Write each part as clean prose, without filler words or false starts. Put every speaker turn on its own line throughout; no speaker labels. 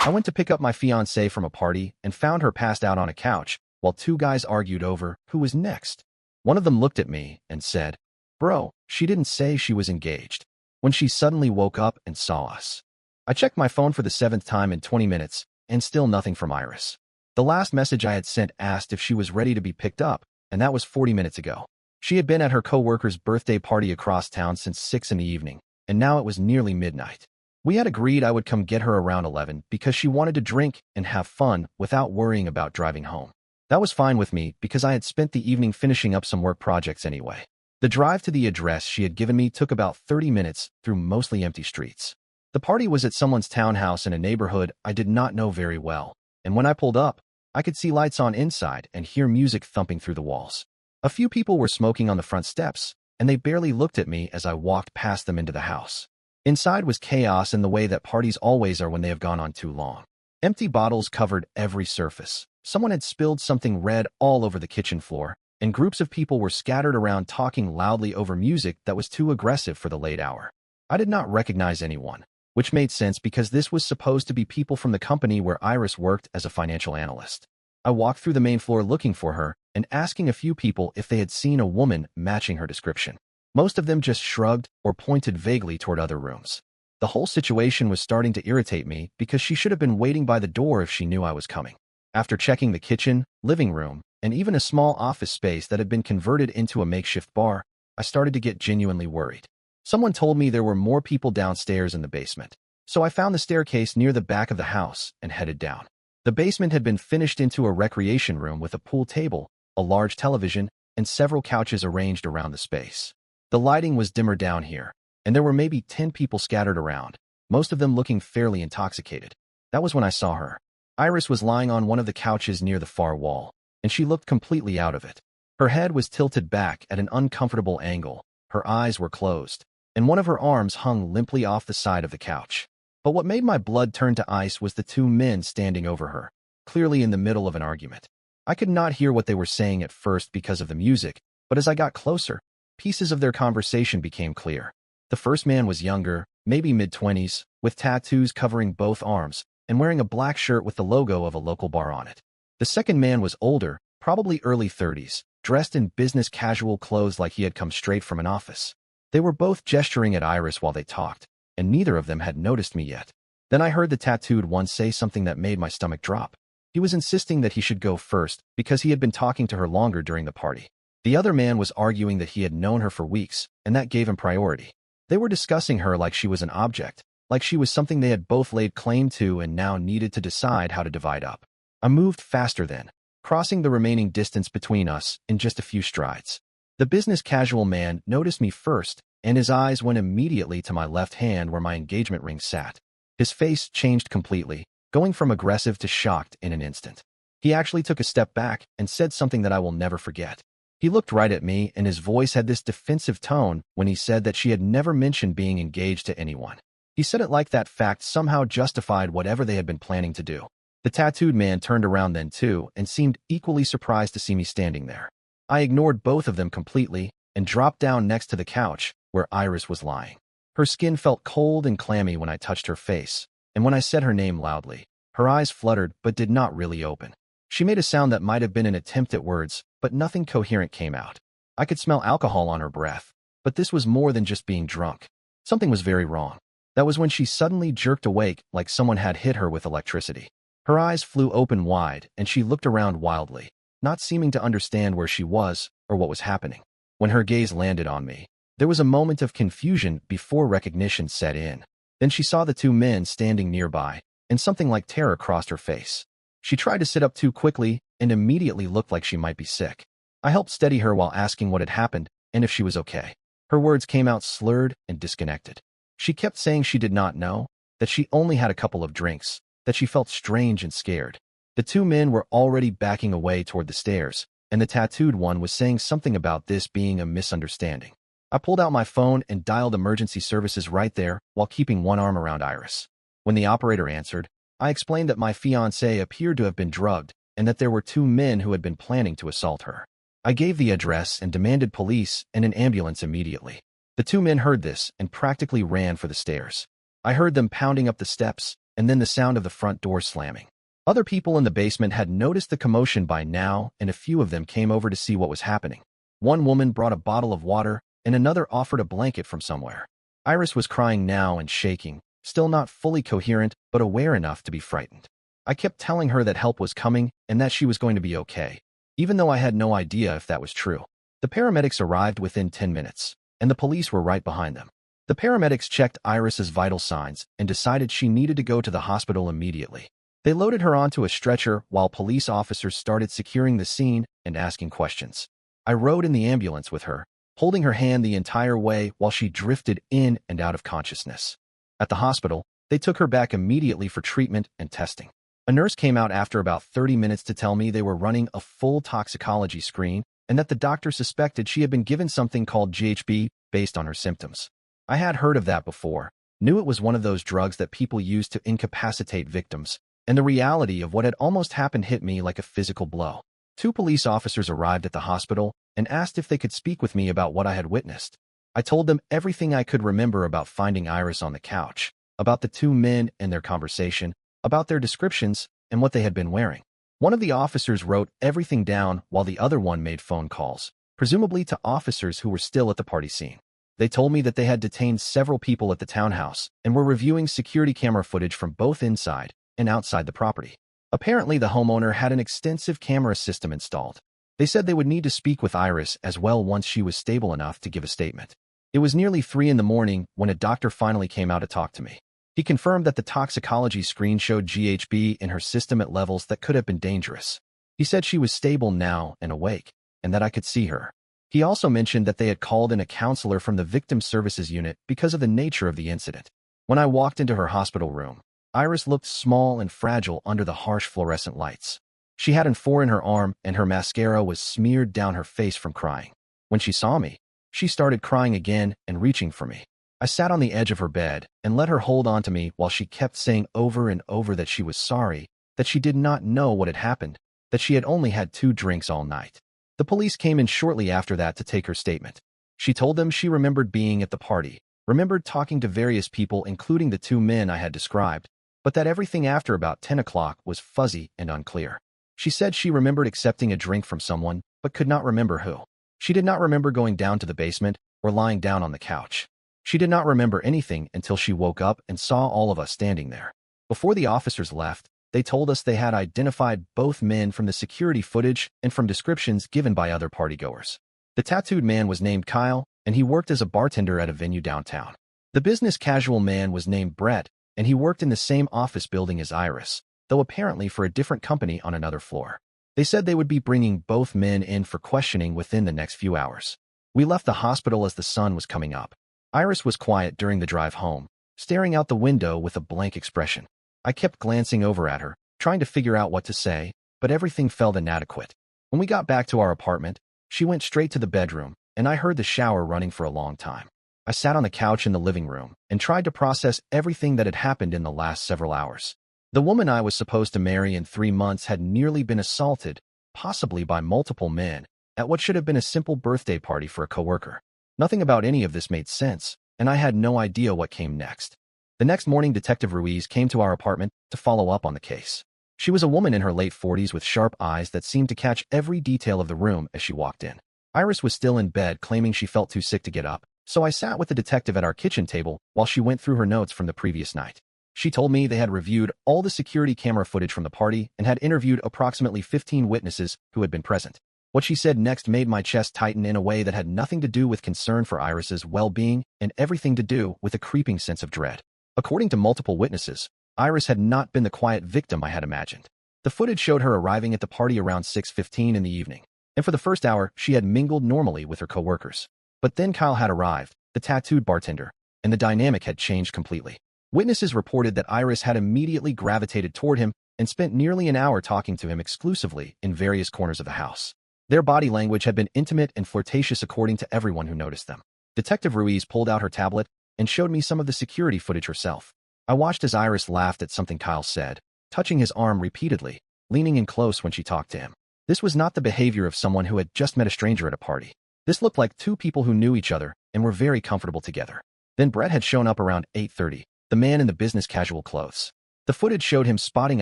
I went to pick up my fiancée from a party and found her passed out on a couch while two guys argued over who was next. One of them looked at me and said, "Bro, she didn't say she was engaged," when she suddenly woke up and saw us. I checked my phone for the 7th time in 20 minutes, and still nothing from Iris. The last message I had sent asked if she was ready to be picked up, and that was 40 minutes ago. She had been at her coworker's birthday party across town since 6 in the evening, and now it was nearly midnight. We had agreed I would come get her around 11 because she wanted to drink and have fun without worrying about driving home. That was fine with me because I had spent the evening finishing up some work projects anyway. The drive to the address she had given me took about 30 minutes through mostly empty streets. The party was at someone's townhouse in a neighborhood I did not know very well, and when I pulled up, I could see lights on inside and hear music thumping through the walls. A few people were smoking on the front steps, and they barely looked at me as I walked past them into the house. Inside was chaos in the way that parties always are when they have gone on too long. Empty bottles covered every surface. Someone had spilled something red all over the kitchen floor, and groups of people were scattered around talking loudly over music that was too aggressive for the late hour. I did not recognize anyone, which made sense because this was supposed to be people from the company where Iris worked as a financial analyst. I walked through the main floor looking for her and asking a few people if they had seen a woman matching her description. Most of them just shrugged or pointed vaguely toward other rooms. The whole situation was starting to irritate me because she should have been waiting by the door if she knew I was coming. After checking the kitchen, living room, and even a small office space that had been converted into a makeshift bar, I started to get genuinely worried. Someone told me there were more people downstairs in the basement, so I found the staircase near the back of the house and headed down. The basement had been finished into a recreation room with a pool table, a large television, and several couches arranged around the space. The lighting was dimmer down here, and there were maybe 10 people scattered around, most of them looking fairly intoxicated. That was when I saw her. Iris was lying on one of the couches near the far wall, and she looked completely out of it. Her head was tilted back at an uncomfortable angle, her eyes were closed, and one of her arms hung limply off the side of the couch. But what made my blood turn to ice was the two men standing over her, clearly in the middle of an argument. I could not hear what they were saying at first because of the music, but as I got closer, pieces of their conversation became clear. The first man was younger, maybe mid-20s, with tattoos covering both arms, and wearing a black shirt with the logo of a local bar on it. The second man was older, probably early 30s, dressed in business casual clothes like he had come straight from an office. They were both gesturing at Iris while they talked, and neither of them had noticed me yet. Then I heard the tattooed one say something that made my stomach drop. He was insisting that he should go first because he had been talking to her longer during the party. The other man was arguing that he had known her for weeks, and that gave him priority. They were discussing her like she was an object, like she was something they had both laid claim to and now needed to decide how to divide up. I moved faster then, crossing the remaining distance between us in just a few strides. The business casual man noticed me first, and his eyes went immediately to my left hand where my engagement ring sat. His face changed completely, going from aggressive to shocked in an instant. He actually took a step back and said something that I will never forget. He looked right at me, and his voice had this defensive tone when he said that she had never mentioned being engaged to anyone. He said it like that fact somehow justified whatever they had been planning to do. The tattooed man turned around then too and seemed equally surprised to see me standing there. I ignored both of them completely and dropped down next to the couch where Iris was lying. Her skin felt cold and clammy when I touched her face, and when I said her name loudly, her eyes fluttered but did not really open. She made a sound that might have been an attempt at words, but nothing coherent came out. I could smell alcohol on her breath, but this was more than just being drunk. Something was very wrong. That was when she suddenly jerked awake like someone had hit her with electricity. Her eyes flew open wide, and she looked around wildly, not seeming to understand where she was or what was happening. When her gaze landed on me, there was a moment of confusion before recognition set in. Then she saw the two men standing nearby, and something like terror crossed her face. She tried to sit up too quickly and immediately looked like she might be sick. I helped steady her while asking what had happened and if she was okay. Her words came out slurred and disconnected. She kept saying she did not know, that she only had a couple of drinks, that she felt strange and scared. The two men were already backing away toward the stairs, and the tattooed one was saying something about this being a misunderstanding. I pulled out my phone and dialed emergency services right there while keeping one arm around Iris. When the operator answered, I explained that my fiancée appeared to have been drugged and that there were two men who had been planning to assault her. I gave the address and demanded police and an ambulance immediately. The two men heard this and practically ran for the stairs. I heard them pounding up the steps, and then the sound of the front door slamming. Other people in the basement had noticed the commotion by now, and a few of them came over to see what was happening. One woman brought a bottle of water, and another offered a blanket from somewhere. Iris was crying now and shaking, still not fully coherent, but aware enough to be frightened. I kept telling her that help was coming and that she was going to be okay, even though I had no idea if that was true. The paramedics arrived within 10 minutes, and the police were right behind them. The paramedics checked Iris's vital signs and decided she needed to go to the hospital immediately. They loaded her onto a stretcher while police officers started securing the scene and asking questions. I rode in the ambulance with her, holding her hand the entire way while she drifted in and out of consciousness. At the hospital, they took her back immediately for treatment and testing. A nurse came out after about 30 minutes to tell me they were running a full toxicology screen and that the doctor suspected she had been given something called GHB based on her symptoms. I had heard of that before, knew it was one of those drugs that people use to incapacitate victims, and the reality of what had almost happened hit me like a physical blow. 2 police officers arrived at the hospital and asked if they could speak with me about what I had witnessed. I told them everything I could remember about finding Iris on the couch, about the 2 men and their conversation, about their descriptions, and what they had been wearing. One of the officers wrote everything down while the other one made phone calls, presumably to officers who were still at the party scene. They told me that they had detained several people at the townhouse and were reviewing security camera footage from both inside and outside the property. Apparently, the homeowner had an extensive camera system installed. They said they would need to speak with Iris as well once she was stable enough to give a statement. It was nearly 3 in the morning when a doctor finally came out to talk to me. He confirmed that the toxicology screen showed GHB in her system at levels that could have been dangerous. He said she was stable now and awake, and that I could see her. He also mentioned that they had called in a counselor from the Victim Services Unit because of the nature of the incident. When I walked into her hospital room, Iris looked small and fragile under the harsh fluorescent lights. She had an 4 in her arm, and her mascara was smeared down her face from crying. When she saw me, she started crying again and reaching for me. I sat on the edge of her bed and let her hold on to me while she kept saying over and over that she was sorry, that she did not know what had happened, that she had only had 2 drinks all night. The police came in shortly after that to take her statement. She told them she remembered being at the party, remembered talking to various people including the 2 men I had described, but that everything after about 10 o'clock was fuzzy and unclear. She said she remembered accepting a drink from someone, but could not remember who. She did not remember going down to the basement or lying down on the couch. She did not remember anything until she woke up and saw all of us standing there. Before the officers left, they told us they had identified both men from the security footage and from descriptions given by other partygoers. The tattooed man was named Kyle, and he worked as a bartender at a venue downtown. The business casual man was named Brett, and he worked in the same office building as Iris, though apparently for a different company on another floor. They said they would be bringing both men in for questioning within the next few hours. We left the hospital as the sun was coming up. Iris was quiet during the drive home, staring out the window with a blank expression. I kept glancing over at her, trying to figure out what to say, but everything felt inadequate. When we got back to our apartment, she went straight to the bedroom, and I heard the shower running for a long time. I sat on the couch in the living room and tried to process everything that had happened in the last several hours. The woman I was supposed to marry in 3 months had nearly been assaulted, possibly by multiple men, at what should have been a simple birthday party for a coworker. Nothing about any of this made sense, and I had no idea what came next. The next morning, Detective Ruiz came to our apartment to follow up on the case. She was a woman in her late 40s with sharp eyes that seemed to catch every detail of the room as she walked in. Iris was still in bed, claiming she felt too sick to get up, so I sat with the detective at our kitchen table while she went through her notes from the previous night. She told me they had reviewed all the security camera footage from the party and had interviewed approximately 15 witnesses who had been present. What she said next made my chest tighten in a way that had nothing to do with concern for Iris's well-being and everything to do with a creeping sense of dread. According to multiple witnesses, Iris had not been the quiet victim I had imagined. The footage showed her arriving at the party around 6:15 in the evening, and for the first hour, she had mingled normally with her coworkers. But then Kyle had arrived, the tattooed bartender, and the dynamic had changed completely. Witnesses reported that Iris had immediately gravitated toward him and spent nearly an hour talking to him exclusively in various corners of the house. Their body language had been intimate and flirtatious according to everyone who noticed them. Detective Ruiz pulled out her tablet and showed me some of the security footage herself. I watched as Iris laughed at something Kyle said, touching his arm repeatedly, leaning in close when she talked to him. This was not the behavior of someone who had just met a stranger at a party. This looked like 2 people who knew each other and were very comfortable together. Then Brett had shown up around 8:30, the man in the business casual clothes. The footage showed him spotting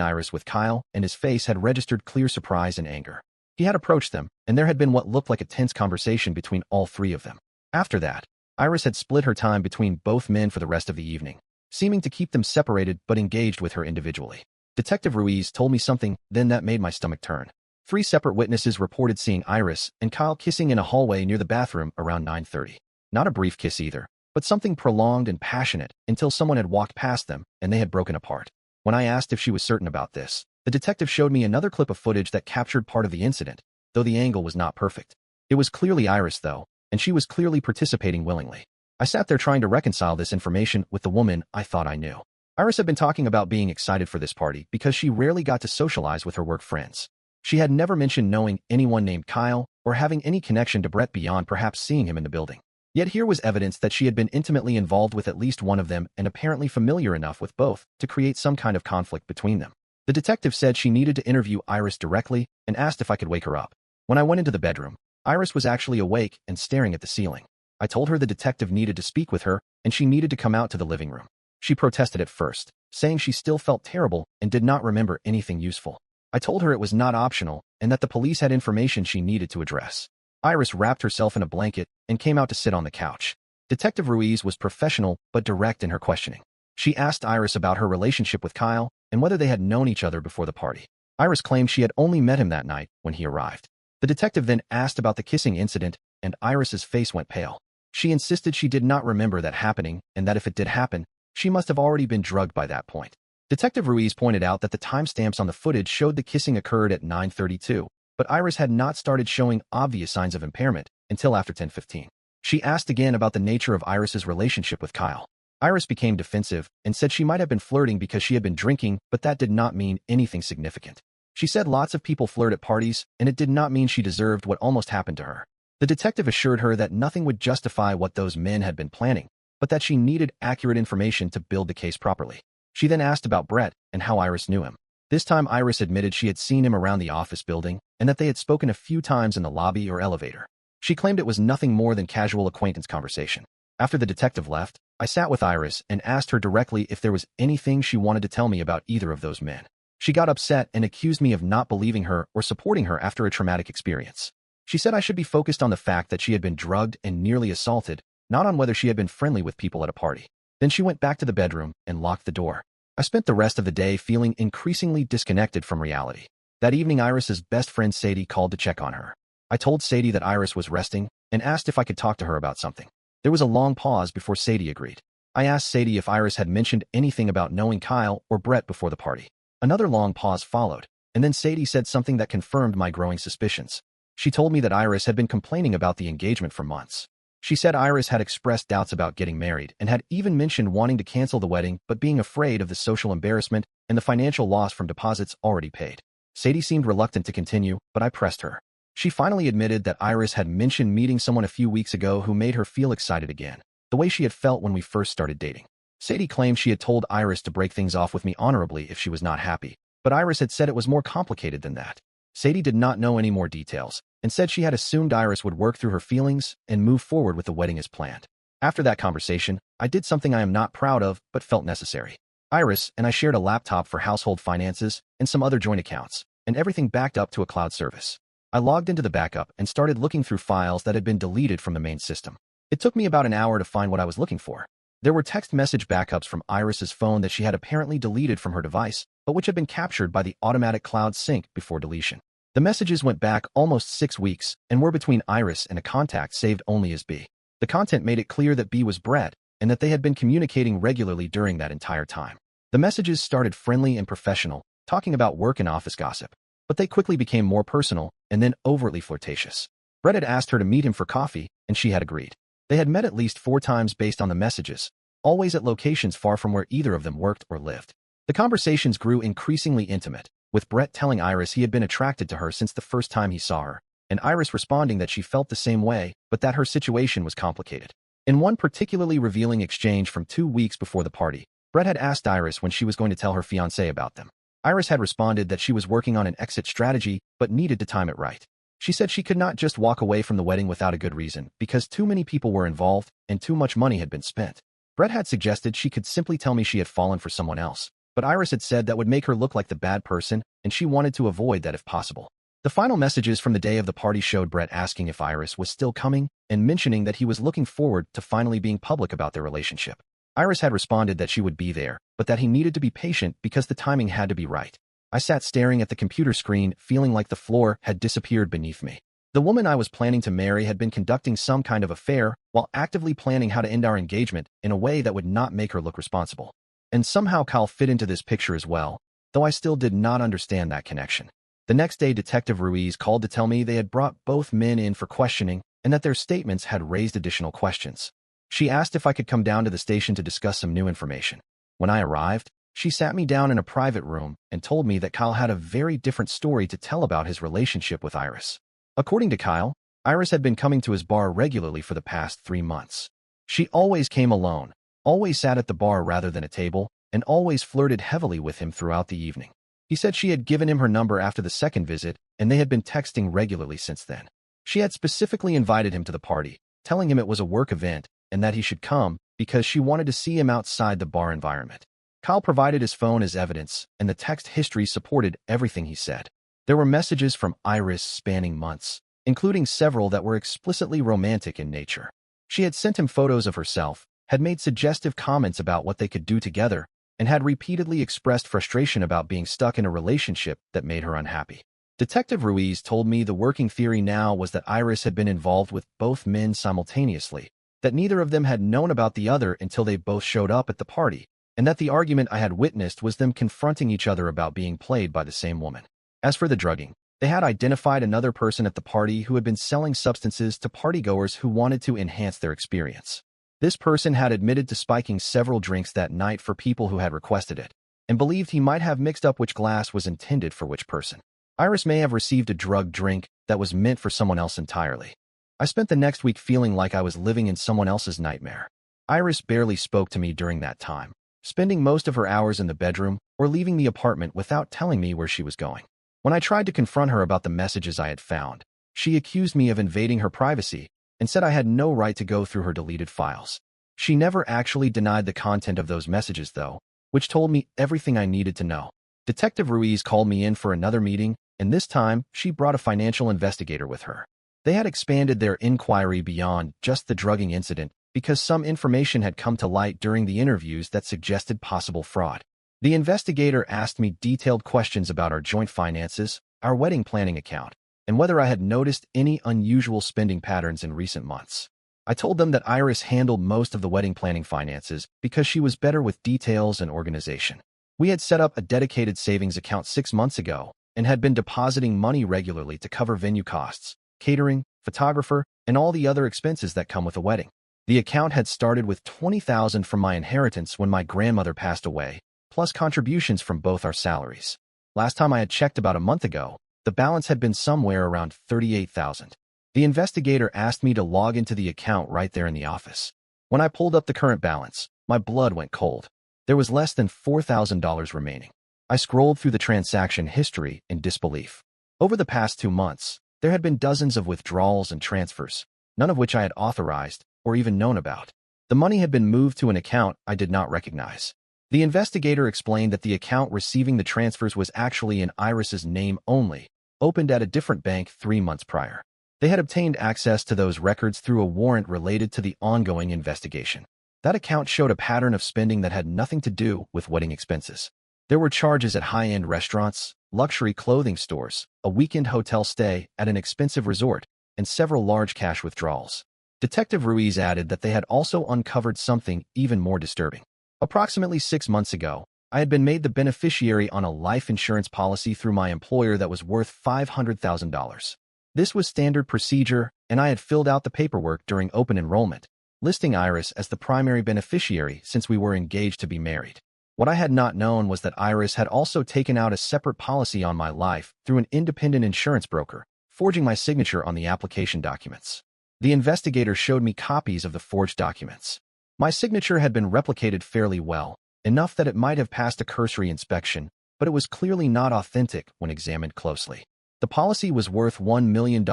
Iris with Kyle, and his face had registered clear surprise and anger. He had approached them, and there had been what looked like a tense conversation between all three of them. After that, Iris had split her time between both men for the rest of the evening, seeming to keep them separated but engaged with her individually. Detective Ruiz told me something then that made my stomach turn. 3 separate witnesses reported seeing Iris and Kyle kissing in a hallway near the bathroom around 9:30. Not a brief kiss either, but something prolonged and passionate until someone had walked past them and they had broken apart. When I asked if she was certain about this, the detective showed me another clip of footage that captured part of the incident, though the angle was not perfect. It was clearly Iris, though, and she was clearly participating willingly. I sat there trying to reconcile this information with the woman I thought I knew. Iris had been talking about being excited for this party because she rarely got to socialize with her work friends. She had never mentioned knowing anyone named Kyle or having any connection to Brett beyond perhaps seeing him in the building. Yet here was evidence that she had been intimately involved with at least one of them and apparently familiar enough with both to create some kind of conflict between them. The detective said she needed to interview Iris directly and asked if I could wake her up. When I went into the bedroom, Iris was actually awake and staring at the ceiling. I told her the detective needed to speak with her and she needed to come out to the living room. She protested at first, saying she still felt terrible and did not remember anything useful. I told her it was not optional and that the police had information she needed to address. Iris wrapped herself in a blanket and came out to sit on the couch. Detective Ruiz was professional but direct in her questioning. She asked Iris about her relationship with Kyle and whether they had known each other before the party. Iris claimed she had only met him that night when he arrived. The detective then asked about the kissing incident, and Iris's face went pale. She insisted she did not remember that happening and that if it did happen, she must have already been drugged by that point. Detective Ruiz pointed out that the timestamps on the footage showed the kissing occurred at 9:32. But Iris had not started showing obvious signs of impairment until after 10:15. She asked again about the nature of Iris's relationship with Kyle. Iris became defensive and said she might have been flirting because she had been drinking, but that did not mean anything significant. She said lots of people flirt at parties, and it did not mean she deserved what almost happened to her. The detective assured her that nothing would justify what those men had been planning, but that she needed accurate information to build the case properly. She then asked about Brett and how Iris knew him. This time Iris admitted she had seen him around the office building and that they had spoken a few times in the lobby or elevator. She claimed it was nothing more than casual acquaintance conversation. After the detective left, I sat with Iris and asked her directly if there was anything she wanted to tell me about either of those men. She got upset and accused me of not believing her or supporting her after a traumatic experience. She said I should be focused on the fact that she had been drugged and nearly assaulted, not on whether she had been friendly with people at a party. Then she went back to the bedroom and locked the door. I spent the rest of the day feeling increasingly disconnected from reality. That evening, Iris's best friend Sadie called to check on her. I told Sadie that Iris was resting and asked if I could talk to her about something. There was a long pause before Sadie agreed. I asked Sadie if Iris had mentioned anything about knowing Kyle or Brett before the party. Another long pause followed, and then Sadie said something that confirmed my growing suspicions. She told me that Iris had been complaining about the engagement for months. She said Iris had expressed doubts about getting married and had even mentioned wanting to cancel the wedding but being afraid of the social embarrassment and the financial loss from deposits already paid. Sadie seemed reluctant to continue, but I pressed her. She finally admitted that Iris had mentioned meeting someone a few weeks ago who made her feel excited again, the way she had felt when we first started dating. Sadie claimed she had told Iris to break things off with me honorably if she was not happy, but Iris had said it was more complicated than that. Sadie did not know any more details, and said she had assumed Iris would work through her feelings and move forward with the wedding as planned. After that conversation, I did something I am not proud of but felt necessary. Iris and I shared a laptop for household finances and some other joint accounts, and everything backed up to a cloud service. I logged into the backup and started looking through files that had been deleted from the main system. It took me about an hour to find what I was looking for. There were text message backups from Iris's phone that she had apparently deleted from her device, but which had been captured by the automatic cloud sync before deletion. The messages went back almost 6 weeks and were between Iris and a contact saved only as B. The content made it clear that B was Brett and that they had been communicating regularly during that entire time. The messages started friendly and professional, talking about work and office gossip, but they quickly became more personal and then overtly flirtatious. Brett had asked her to meet him for coffee, and she had agreed. They had met at least 4 times based on the messages, always at locations far from where either of them worked or lived. The conversations grew increasingly intimate, with Brett telling Iris he had been attracted to her since the first time he saw her, and Iris responding that she felt the same way, but that her situation was complicated. In one particularly revealing exchange from 2 weeks before the party, Brett had asked Iris when she was going to tell her fiancé about them. Iris had responded that she was working on an exit strategy but needed to time it right. She said she could not just walk away from the wedding without a good reason because too many people were involved and too much money had been spent. Brett had suggested she could simply tell me she had fallen for someone else. but Iris had said that would make her look like the bad person, and she wanted to avoid that if possible. The final messages from the day of the party showed Brett asking if Iris was still coming and mentioning that he was looking forward to finally being public about their relationship. Iris had responded that she would be there, but that he needed to be patient because the timing had to be right. I sat staring at the computer screen, feeling like the floor had disappeared beneath me. The woman I was planning to marry had been conducting some kind of affair while actively planning how to end our engagement in a way that would not make her look responsible. And somehow Qley fit into this picture as well, though I still did not understand that connection. The next day, Detective Ruiz called to tell me they had brought both men in for questioning and that their statements had raised additional questions. She asked if I could come down to the station to discuss some new information. When I arrived, she sat me down in a private room and told me that Qley had a very different story to tell about his relationship with Iris. According to Qley, Iris had been coming to his bar regularly for the past 3 months. She always came alone, always sat at the bar rather than a table, and always flirted heavily with him throughout the evening. He said she had given him her number after the second visit, and they had been texting regularly since then. She had specifically invited him to the party, telling him it was a work event and that he should come because she wanted to see him outside the bar environment. Qley provided his phone as evidence, and the text history supported everything he said. There were messages from Iris spanning months, including several that were explicitly romantic in nature. She had sent him photos of herself, had made suggestive comments about what they could do together, and had repeatedly expressed frustration about being stuck in a relationship that made her unhappy. Detective Ruiz told me the working theory now was that Iris had been involved with both men simultaneously, that neither of them had known about the other until they both showed up at the party, and that the argument I had witnessed was them confronting each other about being played by the same woman. As for the drugging, they had identified another person at the party who had been selling substances to partygoers who wanted to enhance their experience. This person had admitted to spiking several drinks that night for people who had requested it, and believed he might have mixed up which glass was intended for which person. Iris may have received a drugged drink that was meant for someone else entirely. I spent the next week feeling like I was living in someone else's nightmare. Iris barely spoke to me during that time, spending most of her hours in the bedroom or leaving the apartment without telling me where she was going. When I tried to confront her about the messages I had found, she accused me of invading her privacy and said I had no right to go through her deleted files. She never actually denied the content of those messages, though, which told me everything I needed to know. Detective Ruiz called me in for another meeting, and this time she brought a financial investigator with her. They had expanded their inquiry beyond just the drugging incident because some information had come to light during the interviews that suggested possible fraud. The investigator asked me detailed questions about our joint finances, our wedding planning account, and whether I had noticed any unusual spending patterns in recent months. I told them that Iris handled most of the wedding planning finances because she was better with details and organization. We had set up a dedicated savings account 6 months ago and had been depositing money regularly to cover venue costs, catering, photographer, and all the other expenses that come with a wedding. The account had started with $20,000 from my inheritance when my grandmother passed away, plus contributions from both our salaries. Last time I had checked about a month ago, the balance had been somewhere around $38,000. The investigator asked me to log into the account right there in the office. When I pulled up the current balance, my blood went cold. There was less than $4,000 remaining. I scrolled through the transaction history in disbelief. Over the past 2 months, there had been dozens of withdrawals and transfers, none of which I had authorized or even known about. The money had been moved to an account I did not recognize. The investigator explained that the account receiving the transfers was actually in Iris's name only, opened at a different bank 3 months prior. They had obtained access to those records through a warrant related to the ongoing investigation. That account showed a pattern of spending that had nothing to do with wedding expenses. There were charges at high-end restaurants, luxury clothing stores, a weekend hotel stay at an expensive resort, and several large cash withdrawals. Detective Ruiz added that they had also uncovered something even more disturbing. Approximately 6 months ago, I had been made the beneficiary on a life insurance policy through my employer that was worth $500,000. This was standard procedure, and I had filled out the paperwork during open enrollment, listing Iris as the primary beneficiary since we were engaged to be married. What I had not known was that Iris had also taken out a separate policy on my life through an independent insurance broker, forging my signature on the application documents. The investigator showed me copies of the forged documents. My signature had been replicated fairly well, enough that it might have passed a cursory inspection, but it was clearly not authentic when examined closely. The policy was worth $1 million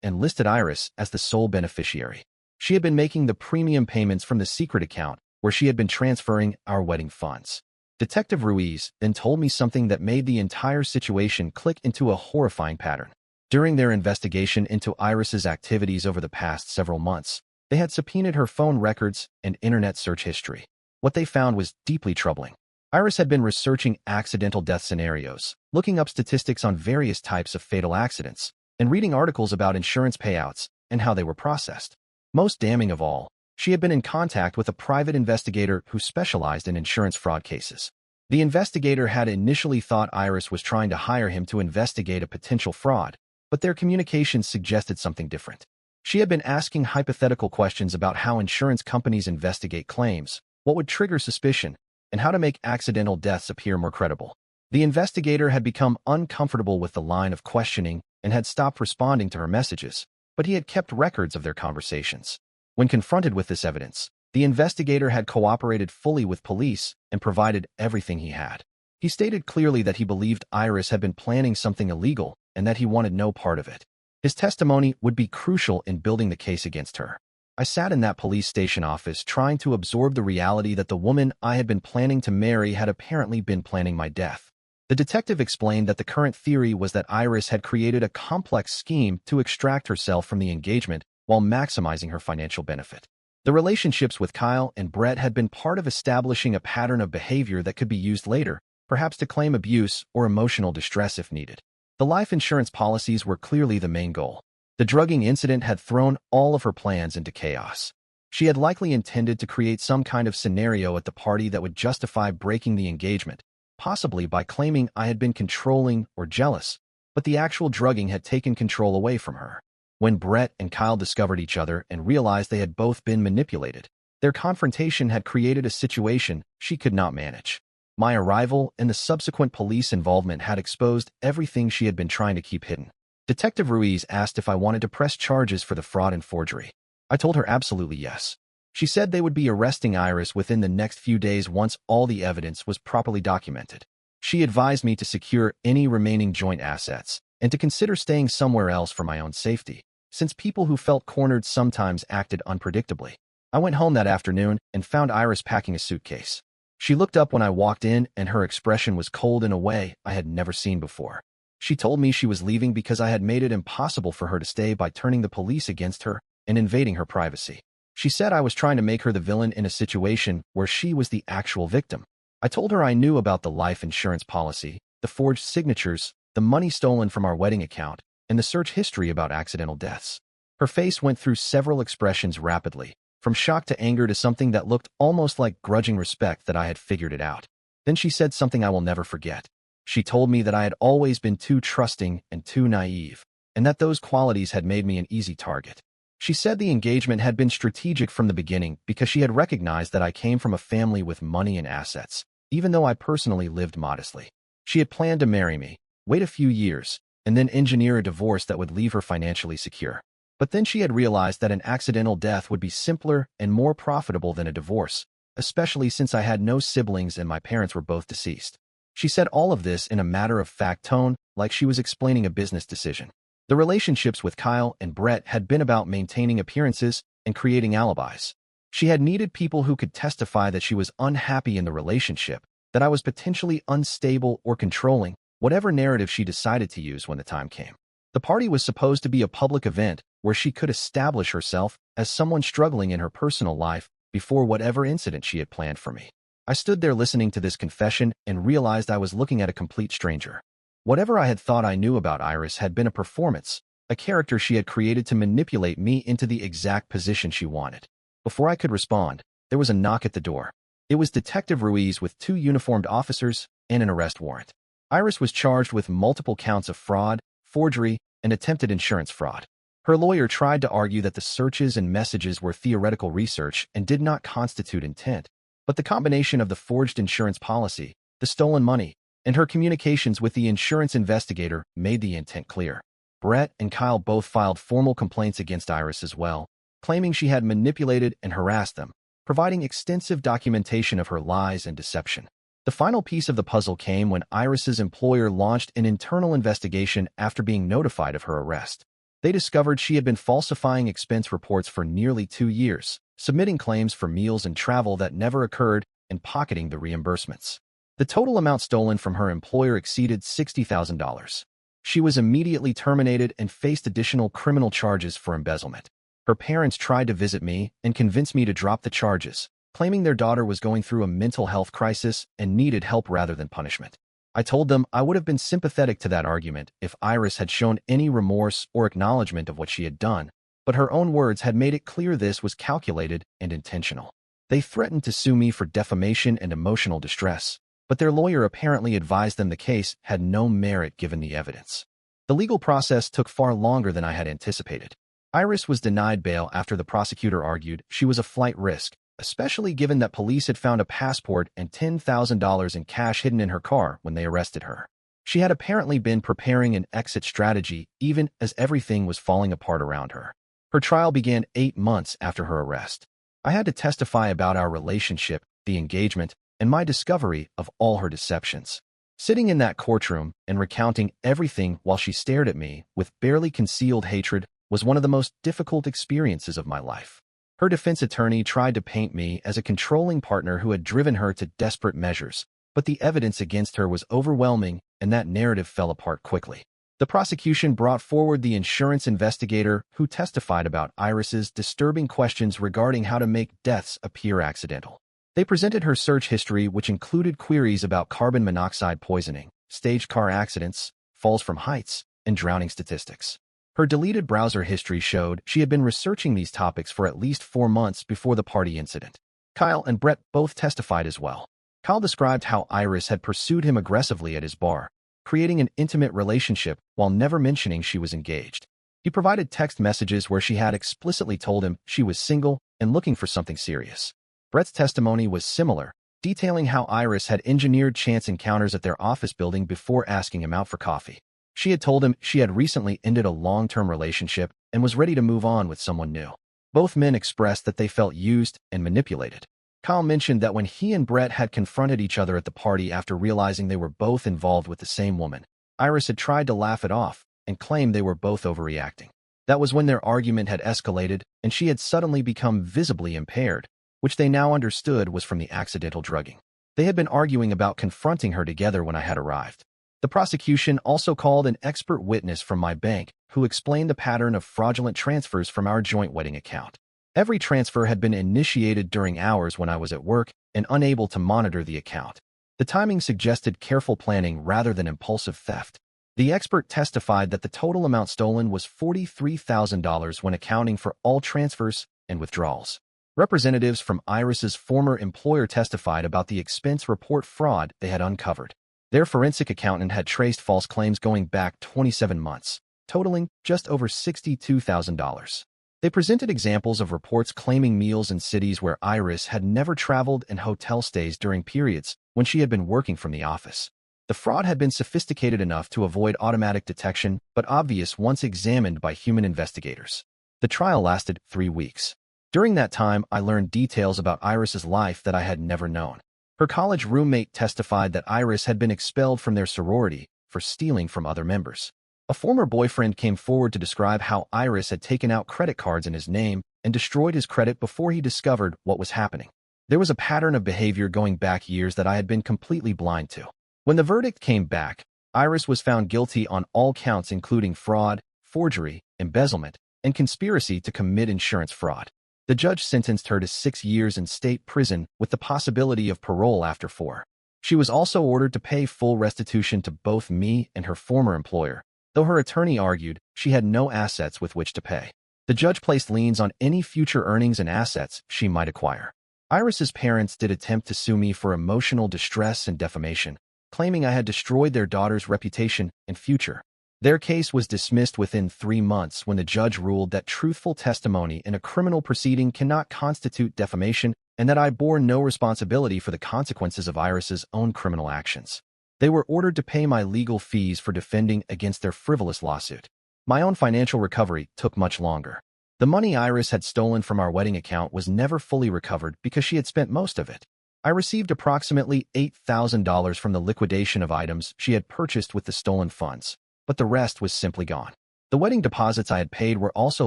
and listed Iris as the sole beneficiary. She had been making the premium payments from the secret account where she had been transferring our wedding funds. Detective Ruiz then told me something that made the entire situation click into a horrifying pattern. During their investigation into Iris's activities over the past several months, they had subpoenaed her phone records and internet search history. What they found was deeply troubling. Iris had been researching accidental death scenarios, looking up statistics on various types of fatal accidents, and reading articles about insurance payouts and how they were processed. Most damning of all, she had been in contact with a private investigator who specialized in insurance fraud cases. The investigator had initially thought Iris was trying to hire him to investigate a potential fraud, but their communications suggested something different. She had been asking hypothetical questions about how insurance companies investigate claims, what would trigger suspicion, and how to make accidental deaths appear more credible. The investigator had become uncomfortable with the line of questioning and had stopped responding to her messages, but he had kept records of their conversations. When confronted with this evidence, the investigator had cooperated fully with police and provided everything he had. He stated clearly that he believed Iris had been planning something illegal and that he wanted no part of it. His testimony would be crucial in building the case against her. I sat in that police station office trying to absorb the reality that the woman I had been planning to marry had apparently been planning my death. The detective explained that the current theory was that Iris had created a complex scheme to extract herself from the engagement while maximizing her financial benefit. The relationships with Qley and Brett had been part of establishing a pattern of behavior that could be used later, perhaps to claim abuse or emotional distress if needed. The life insurance policies were clearly the main goal. The drugging incident had thrown all of her plans into chaos. She had likely intended to create some kind of scenario at the party that would justify breaking the engagement, possibly by claiming I had been controlling or jealous, but the actual drugging had taken control away from her. When Brett and Qley discovered each other and realized they had both been manipulated, their confrontation had created a situation she could not manage. My arrival and the subsequent police involvement had exposed everything she had been trying to keep hidden. Detective Ruiz asked if I wanted to press charges for the fraud and forgery. I told her absolutely yes. She said they would be arresting Iris within the next few days once all the evidence was properly documented. She advised me to secure any remaining joint assets and to consider staying somewhere else for my own safety, since people who felt cornered sometimes acted unpredictably. I went home that afternoon and found Iris packing a suitcase. She looked up when I walked in, and her expression was cold in a way I had never seen before. She told me she was leaving because I had made it impossible for her to stay by turning the police against her and invading her privacy. She said I was trying to make her the villain in a situation where she was the actual victim. I told her I knew about the life insurance policy, the forged signatures, the money stolen from our wedding account, and the search history about accidental deaths. Her face went through several expressions rapidly, from shock to anger to something that looked almost like grudging respect that I had figured it out. Then she said something I will never forget. She told me that I had always been too trusting and too naive, and that those qualities had made me an easy target. She said the engagement had been strategic from the beginning because she had recognized that I came from a family with money and assets, even though I personally lived modestly. She had planned to marry me, wait a few years, and then engineer a divorce that would leave her financially secure. But then she had realized that an accidental death would be simpler and more profitable than a divorce, especially since I had no siblings and my parents were both deceased. She said all of this in a matter-of-fact tone, like she was explaining a business decision. The relationships with Qley and Brett had been about maintaining appearances and creating alibis. She had needed people who could testify that she was unhappy in the relationship, that I was potentially unstable or controlling, whatever narrative she decided to use when the time came. The party was supposed to be a public event where she could establish herself as someone struggling in her personal life before whatever incident she had planned for me. I stood there listening to this confession and realized I was looking at a complete stranger. Whatever I had thought I knew about Iris had been a performance, a character she had created to manipulate me into the exact position she wanted. Before I could respond, there was a knock at the door. It was Detective Ruiz with 2 uniformed officers and an arrest warrant. Iris was charged with multiple counts of fraud, forgery, and attempted insurance fraud. Her lawyer tried to argue that the searches and messages were theoretical research and did not constitute intent, but the combination of the forged insurance policy, the stolen money, and her communications with the insurance investigator made the intent clear. Brett and Qley both filed formal complaints against Iris as well, claiming she had manipulated and harassed them, providing extensive documentation of her lies and deception. The final piece of the puzzle came when Iris's employer launched an internal investigation after being notified of her arrest. They discovered she had been falsifying expense reports for nearly 2 years, submitting claims for meals and travel that never occurred, and pocketing the reimbursements. The total amount stolen from her employer exceeded $60,000. She was immediately terminated and faced additional criminal charges for embezzlement. Her parents tried to visit me and convince me to drop the charges, claiming their daughter was going through a mental health crisis and needed help rather than punishment. I told them I would have been sympathetic to that argument if Iris had shown any remorse or acknowledgement of what she had done, but her own words had made it clear this was calculated and intentional. They threatened to sue me for defamation and emotional distress, but their lawyer apparently advised them the case had no merit given the evidence. The legal process took far longer than I had anticipated. Iris was denied bail after the prosecutor argued she was a flight risk, especially given that police had found a passport and $10,000 in cash hidden in her car when they arrested her. She had apparently been preparing an exit strategy even as everything was falling apart around her. Her trial began 8 months after her arrest. I had to testify about our relationship, the engagement, and my discovery of all her deceptions. Sitting in that courtroom and recounting everything while she stared at me with barely concealed hatred was one of the most difficult experiences of my life. Her defense attorney tried to paint me as a controlling partner who had driven her to desperate measures, but the evidence against her was overwhelming and that narrative fell apart quickly. The prosecution brought forward the insurance investigator who testified about Iris's disturbing questions regarding how to make deaths appear accidental. They presented her search history, which included queries about carbon monoxide poisoning, staged car accidents, falls from heights, and drowning statistics. Her deleted browser history showed she had been researching these topics for at least 4 months before the party incident. Kyle and Brett both testified as well. Kyle described how Iris had pursued him aggressively at his bar, creating an intimate relationship while never mentioning she was engaged. He provided text messages where she had explicitly told him she was single and looking for something serious. Brett's testimony was similar, detailing how Iris had engineered chance encounters at their office building before asking him out for coffee. She had told him she had recently ended a long-term relationship and was ready to move on with someone new. Both men expressed that they felt used and manipulated. Kyle mentioned that when he and Brett had confronted each other at the party after realizing they were both involved with the same woman, Iris had tried to laugh it off and claimed they were both overreacting. That was when their argument had escalated and she had suddenly become visibly impaired, which they now understood was from the accidental drugging. They had been arguing about confronting her together when I had arrived. The prosecution also called an expert witness from my bank who explained the pattern of fraudulent transfers from our joint wedding account. Every transfer had been initiated during hours when I was at work and unable to monitor the account. The timing suggested careful planning rather than impulsive theft. The expert testified that the total amount stolen was $43,000 when accounting for all transfers and withdrawals. Representatives from Iris's former employer testified about the expense report fraud they had uncovered. Their forensic accountant had traced false claims going back 27 months, totaling just over $62,000. They presented examples of reports claiming meals in cities where Iris had never traveled and hotel stays during periods when she had been working from the office. The fraud had been sophisticated enough to avoid automatic detection, but obvious once examined by human investigators. The trial lasted 3 weeks. During that time, I learned details about Iris's life that I had never known. Her college roommate testified that Iris had been expelled from their sorority for stealing from other members. A former boyfriend came forward to describe how Iris had taken out credit cards in his name and destroyed his credit before he discovered what was happening. There was a pattern of behavior going back years that I had been completely blind to. When the verdict came back, Iris was found guilty on all counts including fraud, forgery, embezzlement, and conspiracy to commit insurance fraud. The judge sentenced her to 6 years in state prison with the possibility of parole after 4. She was also ordered to pay full restitution to both me and her former employer, though her attorney argued she had no assets with which to pay. The judge placed liens on any future earnings and assets she might acquire. Iris's parents did attempt to sue me for emotional distress and defamation, claiming I had destroyed their daughter's reputation and future. Their case was dismissed within 3 months when the judge ruled that truthful testimony in a criminal proceeding cannot constitute defamation and that I bore no responsibility for the consequences of Iris's own criminal actions. They were ordered to pay my legal fees for defending against their frivolous lawsuit. My own financial recovery took much longer. The money Iris had stolen from our wedding account was never fully recovered because she had spent most of it. I received approximately $8,000 from the liquidation of items she had purchased with the stolen funds, but the rest was simply gone. The wedding deposits I had paid were also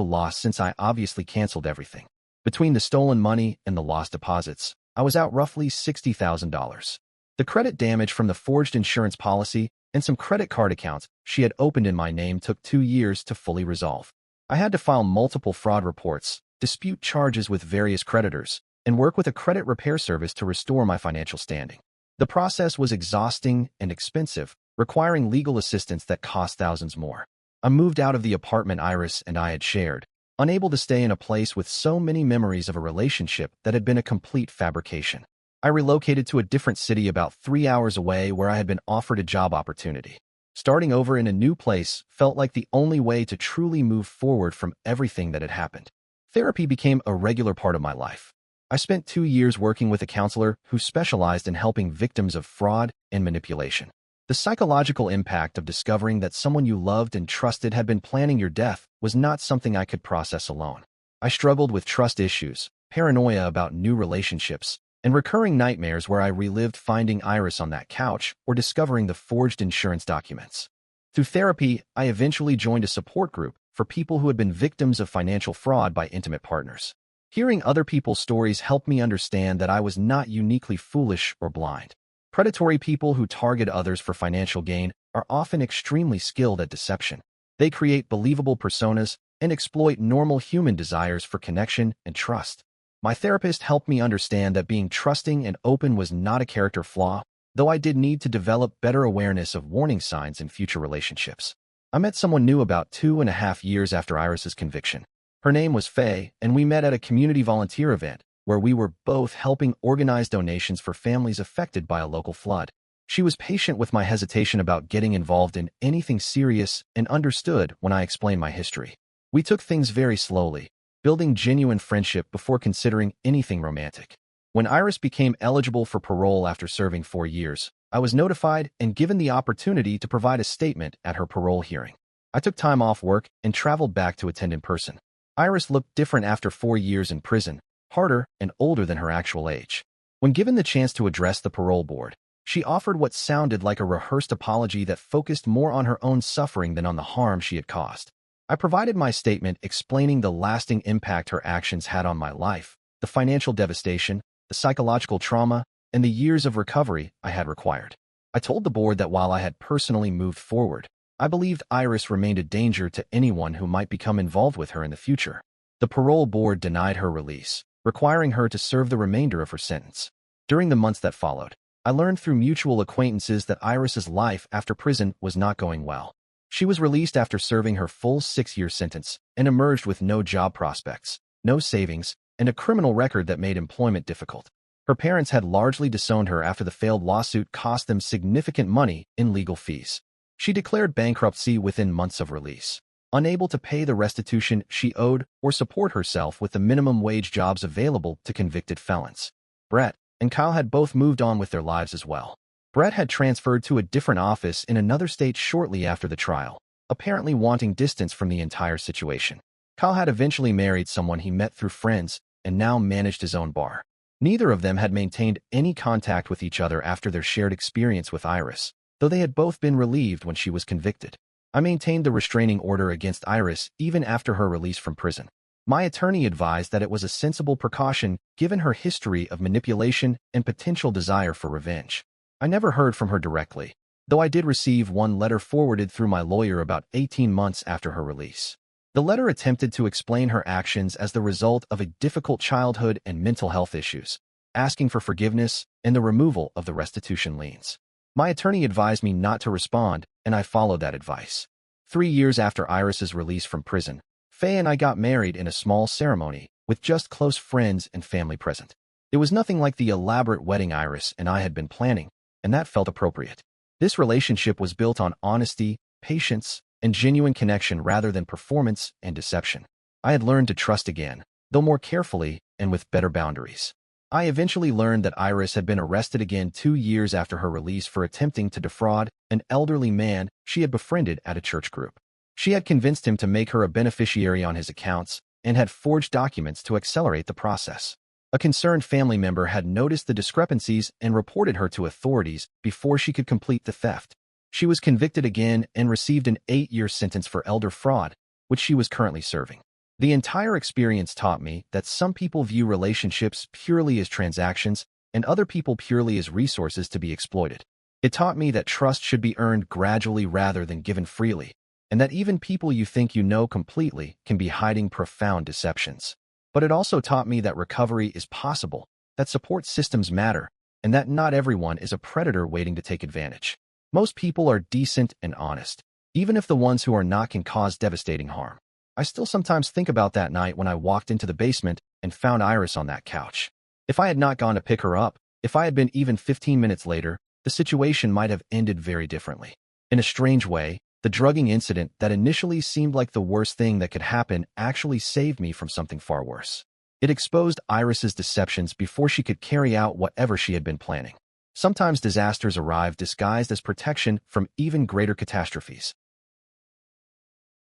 lost since I obviously canceled everything. Between the stolen money and the lost deposits, I was out roughly $60,000. The credit damage from the forged insurance policy and some credit card accounts she had opened in my name took 2 years to fully resolve. I had to file multiple fraud reports, dispute charges with various creditors, and work with a credit repair service to restore my financial standing. The process was exhausting and expensive, requiring legal assistance that cost thousands more. I moved out of the apartment Iris and I had shared, unable to stay in a place with so many memories of a relationship that had been a complete fabrication. I relocated to a different city about 3 hours away where I had been offered a job opportunity. Starting over in a new place felt like the only way to truly move forward from everything that had happened. Therapy became a regular part of my life. I spent 2 years working with a counselor who specialized in helping victims of fraud and manipulation. The psychological impact of discovering that someone you loved and trusted had been planning your death was not something I could process alone. I struggled with trust issues, paranoia about new relationships, and recurring nightmares where I relived finding Iris on that couch or discovering the forged insurance documents. Through therapy, I eventually joined a support group for people who had been victims of financial fraud by intimate partners. Hearing other people's stories helped me understand that I was not uniquely foolish or blind. Predatory people who target others for financial gain are often extremely skilled at deception. They create believable personas and exploit normal human desires for connection and trust. My therapist helped me understand that being trusting and open was not a character flaw, though I did need to develop better awareness of warning signs in future relationships. I met someone new about 2.5 years after Iris's conviction. Her name was Faye, and we met at a community volunteer event where we were both helping organize donations for families affected by a local flood. She was patient with my hesitation about getting involved in anything serious and understood when I explained my history. We took things very slowly, building genuine friendship before considering anything romantic. When Iris became eligible for parole after serving 4 years, I was notified and given the opportunity to provide a statement at her parole hearing. I took time off work and traveled back to attend in person. Iris looked different after 4 years in prison, harder and older than her actual age. When given the chance to address the parole board, she offered what sounded like a rehearsed apology that focused more on her own suffering than on the harm she had caused. I provided my statement explaining the lasting impact her actions had on my life, the financial devastation, the psychological trauma, and the years of recovery I had required. I told the board that while I had personally moved forward, I believed Iris remained a danger to anyone who might become involved with her in the future. The parole board denied her release, requiring her to serve the remainder of her sentence. During the months that followed, I learned through mutual acquaintances that Iris's life after prison was not going well. She was released after serving her full 6-year sentence and emerged with no job prospects, no savings, and a criminal record that made employment difficult. Her parents had largely disowned her after the failed lawsuit cost them significant money in legal fees. She declared bankruptcy within months of release, unable to pay the restitution she owed or support herself with the minimum wage jobs available to convicted felons. Brett and Kyle had both moved on with their lives as well. Brett had transferred to a different office in another state shortly after the trial, apparently wanting distance from the entire situation. Kyle had eventually married someone he met through friends and now managed his own bar. Neither of them had maintained any contact with each other after their shared experience with Iris, though they had both been relieved when she was convicted. I maintained the restraining order against Iris even after her release from prison. My attorney advised that it was a sensible precaution given her history of manipulation and potential desire for revenge. I never heard from her directly, though I did receive one letter forwarded through my lawyer about 18 months after her release. The letter attempted to explain her actions as the result of a difficult childhood and mental health issues, asking for forgiveness and the removal of the restitution liens. My attorney advised me not to respond, and I followed that advice. 3 years after Iris's release from prison, Faye and I got married in a small ceremony with just close friends and family present. It was nothing like the elaborate wedding Iris and I had been planning, and that felt appropriate. This relationship was built on honesty, patience, and genuine connection rather than performance and deception. I had learned to trust again, though more carefully and with better boundaries. I eventually learned that Iris had been arrested again 2 years after her release for attempting to defraud an elderly man she had befriended at a church group. She had convinced him to make her a beneficiary on his accounts and had forged documents to accelerate the process. A concerned family member had noticed the discrepancies and reported her to authorities before she could complete the theft. She was convicted again and received an 8-year sentence for elder fraud, which she was currently serving. The entire experience taught me that some people view relationships purely as transactions and other people purely as resources to be exploited. It taught me that trust should be earned gradually rather than given freely, and that even people you think you know completely can be hiding profound deceptions. But it also taught me that recovery is possible, that support systems matter, and that not everyone is a predator waiting to take advantage. Most people are decent and honest, even if the ones who are not can cause devastating harm. I still sometimes think about that night when I walked into the basement and found Iris on that couch. If I had not gone to pick her up, if I had been even 15 minutes later, the situation might have ended very differently. In a strange way, the drugging incident that initially seemed like the worst thing that could happen actually saved me from something far worse. It exposed Iris's deceptions before she could carry out whatever she had been planning. Sometimes disasters arrive disguised as protection from even greater catastrophes.